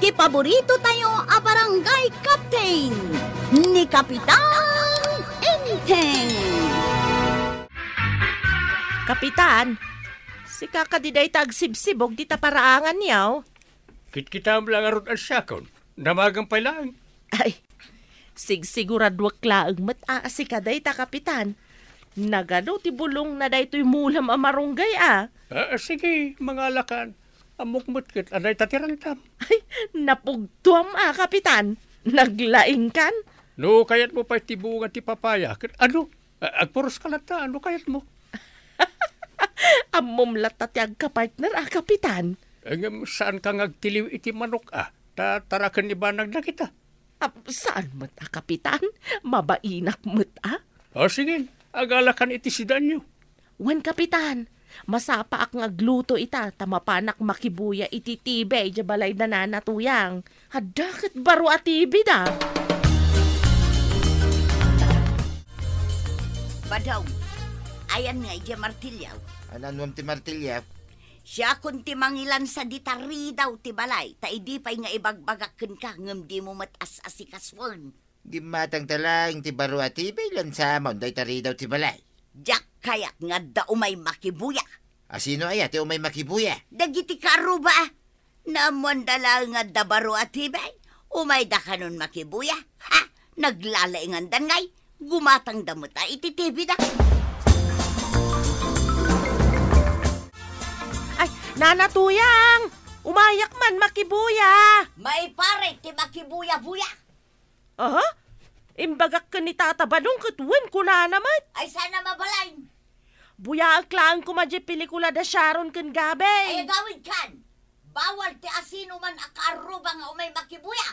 Ti paborito tayo a barangay captain ni Kapitan Enteng. Kapitan, si kakadiday tagsibsibog di taparaangan niyaw. Kit-kita lang arot ang syakon. Damagang pa lang. Ay, siguraduak laang si kaday ta kapitan. Nagano ti bulong na daytoy mulam amarunggay Sige, mga alakan. Amok mutkit, anay tatirantam. Ay, napugtuam kapitan. Naglaing kan? No, kayat mo pa tibungan ti papaya. Ano? Agpuros ka lang ta. Ano kayat mo? Amom latatiag ka partner kapitan. Saan ka ngagtiliw iti manok Tarakan ni banag na kita. Saan mo't kapitan? Mabainak mo't Sige, agalakan iti sidan nyo. Wan kapitan, masapa ak ngagluto ita, tamapanak makibuya iti tibay, jabalay na nanatuyang. Hadakit baro atibi da. Badaw, ayan nga iti martilyaw. Anan mo ti martilyaw? Siya kun ti mangilan sa ditari daw ti balay, ta idi pa'y nga ibagbagakken ka, ngem di mo matas-asikaswan. Gimatang talang ti baro at ibay lan sa amon, day tari daw ti balay. Diyak kayak nga da umay makibuya. Sino ay ati umay makibuya? Dagiti karo ba? Namon dala nga da baro at ibay, umay da kanon makibuya. Ha? Naglalaingan dan ngay, gumatang damot iti TV da. Nanatuyang! Umayak man, makibuya! May pare, ti makibuya-buya. Aha? Imbagak ka ni Tata Badong katwen ko na naman. Ay sana mabalain. Buya ang klaan ko madya pelikula da Sharon kan gabi. Ay gawin kan. Bawal ti asino man akaruba nga umay makibuya.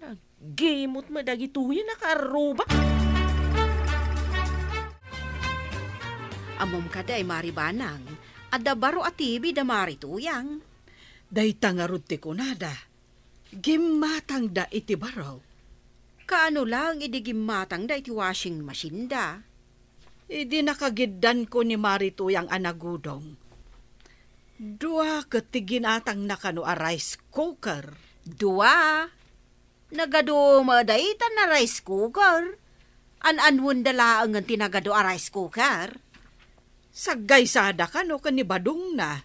Nagimot mo dagituyo na karuba. Amom kada ay maribanang. Adda baro atibi da marituyang. Day tangarod ti kunada. Gimatang da iti baro. Kaano lang idi gimatang da iti washing machine da. Idi nakagiddan ko ni marituyang anagudong. Dua katiginatang nakano a rice cooker. Dua? Nagado madaitan na rice cooker. An-anwon dala ang tinagado a rice cooker. Sagay sada ka no kanibadong na.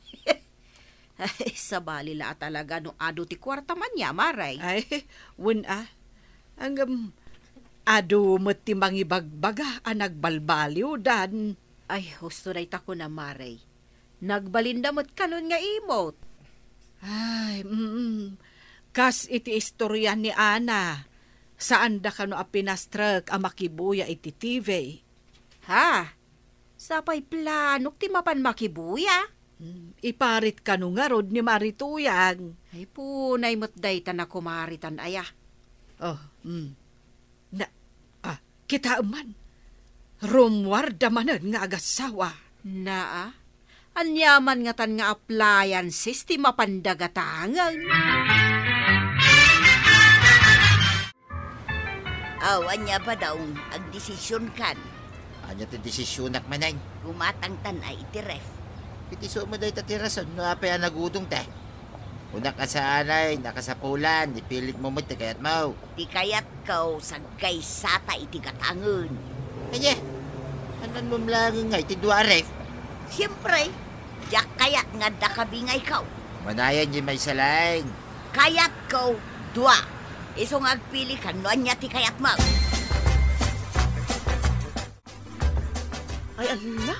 Ay, sabali la talaga no ado ti kwarta man niya, maray. Ay, wun Ang ado mo ti mangibagbaga nagbalbaliw dan. Ay, husto na itako na, maray. Nagbalinda mo't kanon nga imot. Ay, kas iti istorya ni Ana. Saan da ka no apinastrek makibuya iti TV. Ha? Sapay planok ti mapan makibuya. Iparit ka no nga rod ni marituyang. Ay punay mo't daytan na kumaritan aya. Kita man. Rumwarda manen nga agasawa. Naa? Anyaman nga tan nga appliances ti mapandagatangan. Anya ba daw agdesisyon kan? Anya ti desisyonak manay. Gumatang tan ay iti ref. Iti so mo day tatirason no apay nagudong te. Una ka sa alay, nakasapulan, ipilit mo mo't kayat mo. Di kayat kaw sagkay sata iti gatangon. Kaya, anan mo mlang nga iti dua ref. Siyempre, diyak kayat nga dakabingay kaw. Manayan di may salaing. Kayat kaw dua. Isong agpili kan no anya ti kayat mo. Ay, ala,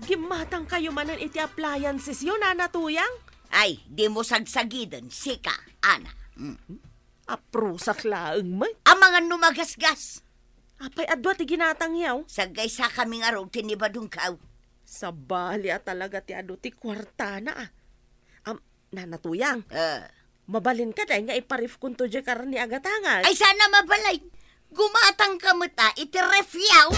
gimatang kayo manan iti appliances yun, nanatuyang. Ay, di mo sagsagidan, sika, Ana. Aprusak laang man. Ang mga numagasgas. Apay adwa ti ginatang yaw. Sagay sa kaming araw tinibadong kaw. Sabali talaga ti ado ti kwarta na nanatuyang. Mabalin ka dahil nga iparif kun to dya karani agatangan. Ay sana mabalay. Gumatang kamuta iti refyaw.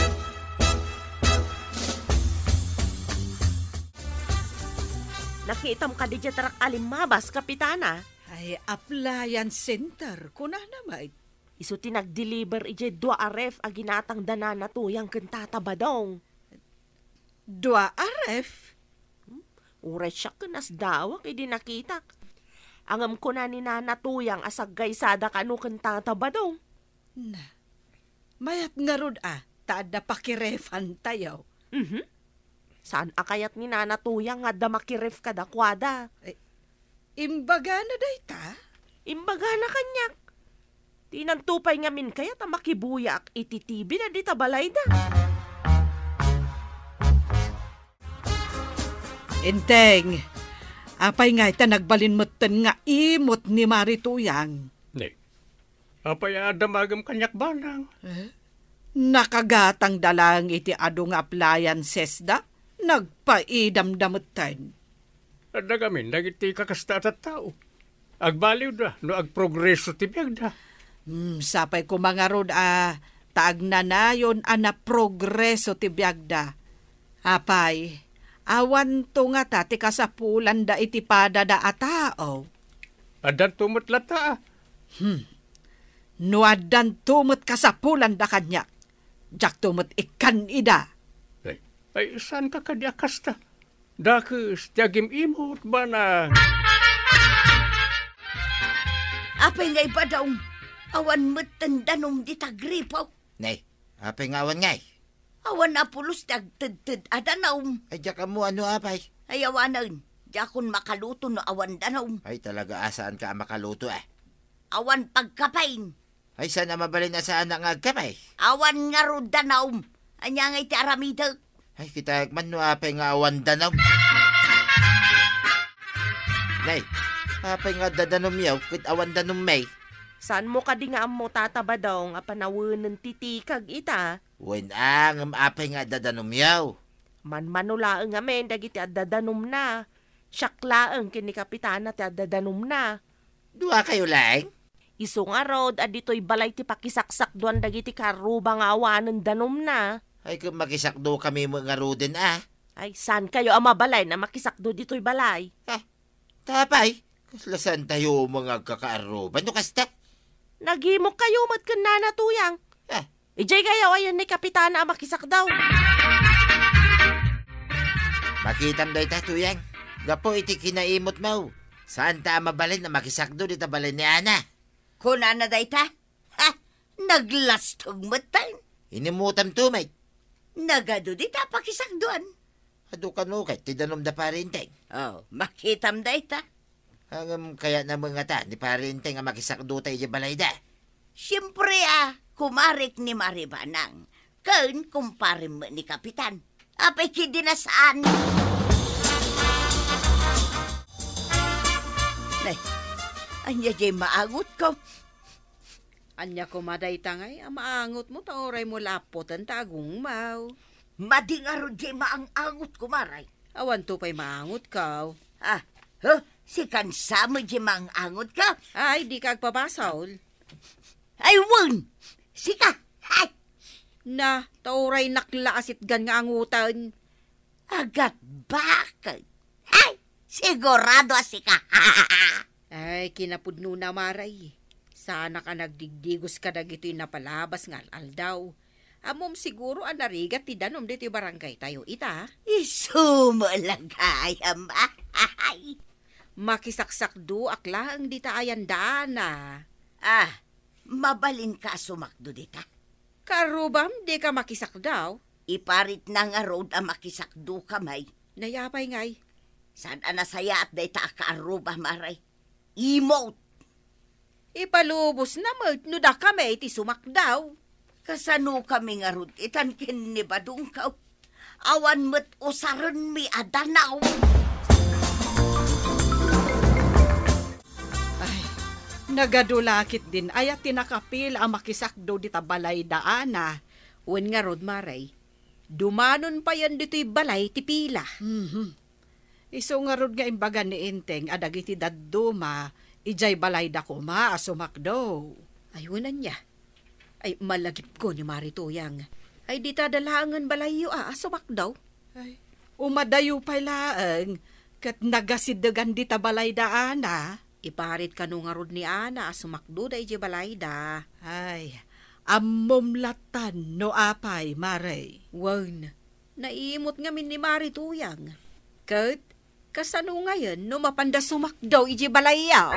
Nakiitam ka di dya tarak alimabas, kapitana. Ay, appliance center. Kuna naman. Iso tinag-deliver ije 2 aref aginatang danana tuyang kentata badong. 2 aref? Uray siya kanas dawak, hindi nakita. Angam ko na ni nanatuyang asagay sada kanu kanta tabadong. Na, mayat nga rod taad na pakirefan tayo. Saan akayat ni nanatuyang nga da makiref ka dakwada? Imbaga na day ta? Imbaga na kanyak. Tinantupay nga min kaya ta makibuya ak ititibi na di tabalay da. Enteng, apay nga ita nagbalinmutan nga imot ni Marituyang. Ne, apay adamagam kanyak banang. Nakagatang dalang iti ado nga appliances da, nagpaidamdamutan. Adagamin, dagiti kakasta at tao. Agbaliw da, no agprogreso tibiyag da. Sapay ko mga rod taag na nayon na progreso ti biyagda. Apay, awan to nga tati kasapulan da iti pada da atao. Adan tumot lata. No adan tumot kasapulan da kanya. Jak tumot ikan ida. Ay saan ka kadyakas ta? Dakis, tiyagim imot ba na? Apay ngay ba daw? Awan mo't tandanom di tagripaw. Nay, apay nga awan ngay. Awan na pulos tagtid-tid adanaw. Ay, diya ka mo ano apay? Ay awanan, di akon makaluto no awan danaw. Ay, talaga asaan ka makaluto Awan pagkapain. Ay, sana mabalin na saan ang agkamay? Awan nga ro danaw. Anya nga iti aramida. Ay, kita man no apay nga awan danaw. Nay, apay nga dadanom yaw, kit awan danom may. Saan mo ka di nga mo tatabadaw nga panawunan titikag ita? Wen ang apay nga dadanom yaw. Manmanulaang nga men, dagiti adadanom na. Syaklaang kini kapitana ti adadanom na. Dua kayo lang? Iso nga rod, adito'y balay ti pakisaksak doan dagiti karuba nga awanan danom na. Ay, kung makisakdo kami mga ruden Ay, saan kayo ang mabalay na makisakdo dito'y balay? Tapay, kaslasan tayo mga kakaaruban. No kasta? Nagimok kayo mat kan nanatuyang. Ijay kayo ayan ni kapitana ang makisakdaw. Makitam day tatuyang. Gapo iti kinaimot mo. Saan ta mabalin na makisakdo dita balin ni Ana? Kuna na day ta? Naglastog matan. Inimutam tumay. Nagado di ta pakisakduan. Ado ka no kay tidanom da parinteng. Makitam day ta. Hangam kaya na mga ta, ni parinteng nga makisakdo tayo di balay da. Siyempre kumarik ni Maribanang. Kun kumpare mo ni Kapitan. Apay kidi na saan? Nay, anya jay maagot ko. Anya ko maday tangay, maangot mo taoray mo lapotan tagong mau. Madingaro jay maang angot kumaray. Awan to pa'y maangot ka. Si kansa mo jay maang angot ka? Ay, di ka agpapasaw. Ay, wun! Sika! Ay! Na, taoray naklaasit gan nga angutan. Agat bakit? Ay! Sigurado sika! Ay, kinapudno na maray. Sana ka nagdigdigos ka dagito'y napalabas nga aldaw. Amom siguro ang narigat ti danom dito'y barangay tayo ita. Isumulagayam. Ay! Makisaksakdo akla ang dita ayan dana. Mabalin ka sumakdo dita. Karubam, di ka makisakdaw. Iparit na nga road ang makisakdo kamay. Nayapay ngay. Saan nasaya at day ta kaaruba maray? Emote! Ipalubos na mo, nuda kami iti sumakdaw. Kasano kami nga road itan kinibadong ka. Awan mo't usaron mi adanaw. Nagadulakit din ayat tinakapil ang makisakdo dita balay daana. Wen nga rod maray, dumanon pa yan dito'y balay ti pila. Iso nga rod nga imbaga ni Inteng adagiti dadduma, ijay balay da kuma asumakdo. Ayunan niya. Ay malagip ko ni Marituyang. Ay di tadalangan balay yu asumakdaw. Ay, umadayo pa laang, kat nagasidagan dita balay daana. Iparit ka nung nga rod ni Ana sumakdo da iji balay da. Ay, amomlatan no apay, Maray. Wan, naimot nga min ni Marituyang. Kat, Kasano ngayon, no mapanda sumakdaw iji balayaw?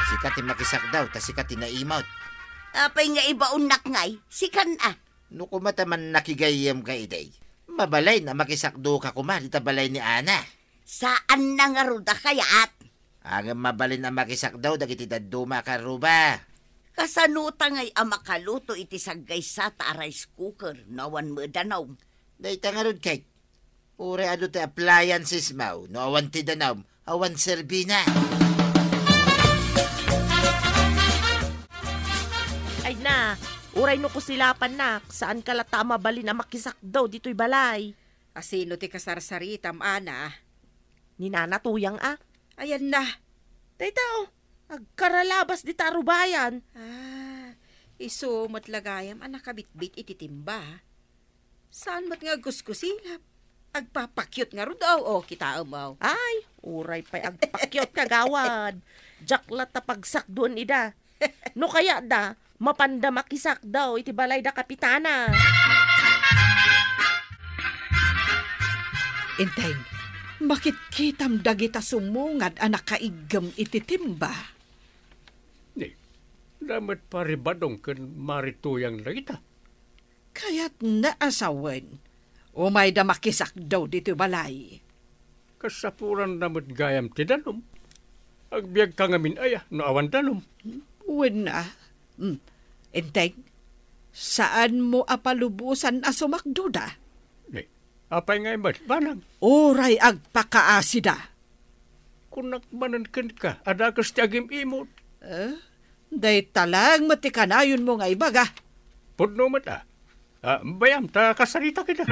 Sikat makisak daw, ta sikat naimot. Apay nga ibaunak ngay, sikan No kumataman nakigayam ka iday. Mabalay na makisakdo ka kumali balay ni Ana. Saan na nga ruda kayaat? Ang mabalin na makisakdaw dagiti daduma ka ruba. Kasanuta ngay makaluto iti saggay sa ta rice cooker nawan mo danaw. Day tangarod kay. Ure ado te appliances mau. No awan ti danaw, awan serbina. Ay na, uray no kusilapan nak, saan ka lata mabalin na makisakdaw dito'y balay? Asino ti kasarsaritam, Ana? Ni Nana Tuyang Ayan na. Taytao, agkaralabas di tarubayan. Iso matlagayam anak kabitbit ititimba. Saan mat nga guskusilap? Agpapakyot nga ro daw, kita amaw. Ay, uray pa'y agpakyot kagawad. Jaklat ta pagsak doon ida. No kaya da, mapanda makisak daw iti balay da kapitana. Inteng, bakit kitam dagita sumungad anak kaigam ititimba? Ni, damat paribadong kan marituyang lagita. Kaya't naasawen, umay da makisak daw dito balay. Kasapuran damat gayam ti danom. Agbiag ka ngamin aya, no awan danom. Uwan na. Inteng, saan mo apalubusan sumakduda? Ni, apay nga imat, banang. Oray agpakaasida. Kung nakmanan ka, adakas ti agim imot. Day talang matikanayon mo nga ibaga. Pudno mat bayam, ta kasarita kita.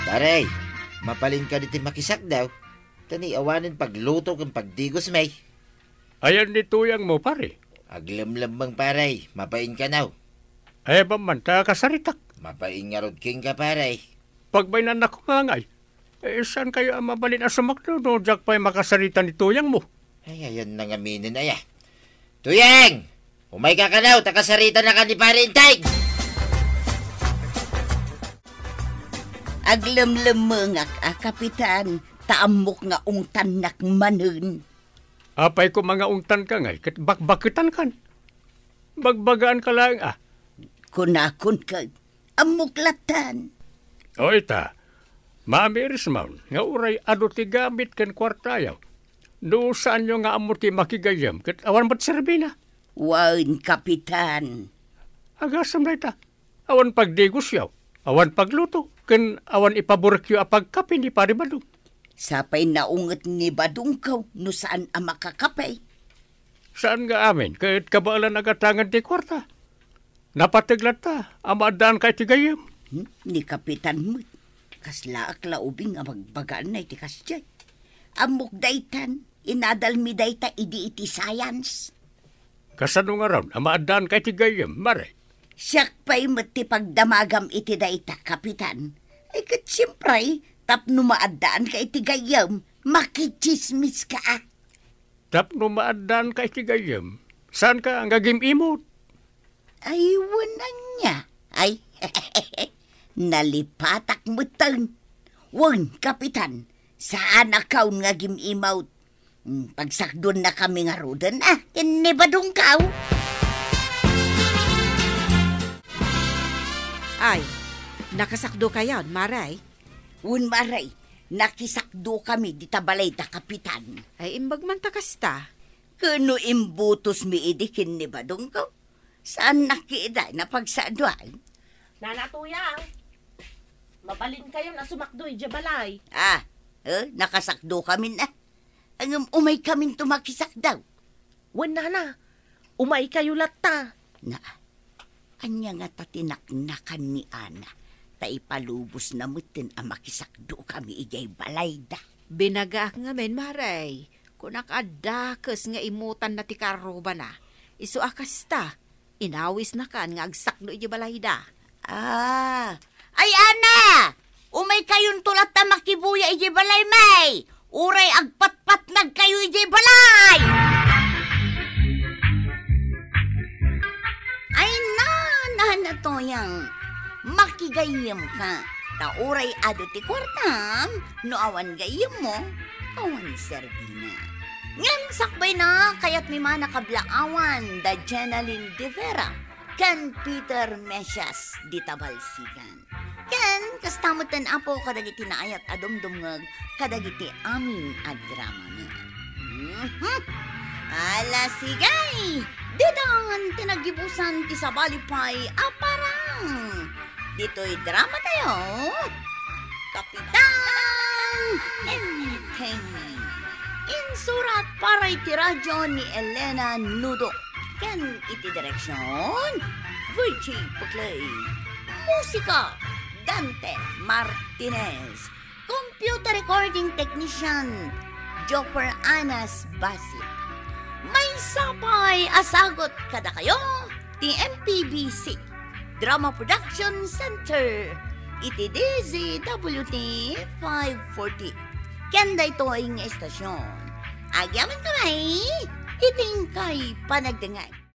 Taray, mapalin ka diti makisak daw. Tani awanin pagluto kang pagdigos may. Ayan ni tuyang mo pare. Aglamlambang paray, mapain ka naw. Ay ba man, ta kasaritak. Mapain nga rod king ka paray. Pagbaynan ako nga ngay. Saan kayo mabalin sumakdo no jak pa'y makasarita ni tuyang mo? Ay, ayan nang aminin aya. Tuyang! Umay ka naw, takasarita na ka ni Parintay! Aglamlamangak kapitan, taamok nga ungtan nakmanen. Apay ko mga ungtan ka ngay, bakbakitan kan. Bagbagaan ka lang Kunakon ka, amuklatan. O ita, maamiris maun, nga uray ado ti gamit kan kwartayaw. Do saan nyo nga amo ti makigayam, kat awan ba't serbina? Wan, kapitan. Agasam na ita, awan pagdigos yaw, awan pagluto, kan awan ipaburkyo apagkapi ni pari badong. Sapay naunget ni badungkaw, no saan makakapay. Saan nga amin, kahit kabaalan agatangan ti kwarta? Napatiglat ta, amadaan kay ti gayam. Ni kapitan mo, kaslaak laubing nga magbagaan na iti kasjay. Amok daytan, inadal mi dayta iti science. Kasano nga raw, amadaan kay ti gayam, mare. Siyak pa'y mati pagdamagam iti dayta, kapitan. Ay kat siyempre, tapno maadaan ka iti gayam, makichismis ka. Tapno maadaan kay ti gayam, saan ka ang gagim imot? Ay, wanan niya. Ay, nalipatak mo tan. Wan, kapitan, saan akaw nga gim-imaut? Pagsakdon na kami nga rodan, kinibadong kaw. Ay, nakasakdo kayon, Maray. Un maray, nakisakdo kami di tabalay da kapitan. Ay, imbag man takasta. Kano imbutos mi idi kinibadong kaw? Saan nakiiday na pagsaduan? Nana Tuyang, mabalin kayo na sumakdoy di balay. Nakasakdo kami na. Ang umay kaming tumakisak daw. Wan Nana, umay kayo latta. Na, anya nga tatinaknakan ni Ana. Taipalubos na mutin ang makisakdo kami ijay balay da. Binagaak nga men, Maray. Kunak adakes nga imutan na ti karuba na. Isu akasta. Inawis na kan nga agsakdo iji balayda. Ay Ana! Umay kayon tulat na makibuya iji balay may! Uray agpatpat nag kayo iji balay! Ay na to yang makigayem ka. Tauray ado ti kwartam, no awan gayem mo, awan serbina. Ngem sakbay na, kaya't may mga nakablaawan, da Jenaline de Vera, kan Peter Mesias di Tabalsigan. Ken, kastamutan apo kadagiti naayat adumdumngag, kadagiti amin at drama niya. Ala sigay, didangan tinagibusan ti sabalipay aparang. Dito'y drama tayo, Kapitan Entertainment. Insurat para iti radyo ni Elena Nudo. Ken iti direksyon, Virgie Puclay. Musika, Dante Martinez. Computer recording technician, Joper Anas Basit. May sapay asagot kada kayo, ti MPBC Drama Production Center. Iti DZWT 540. Kenda ito ang estasyon. Agyaman kamay, iting kay panagdangay.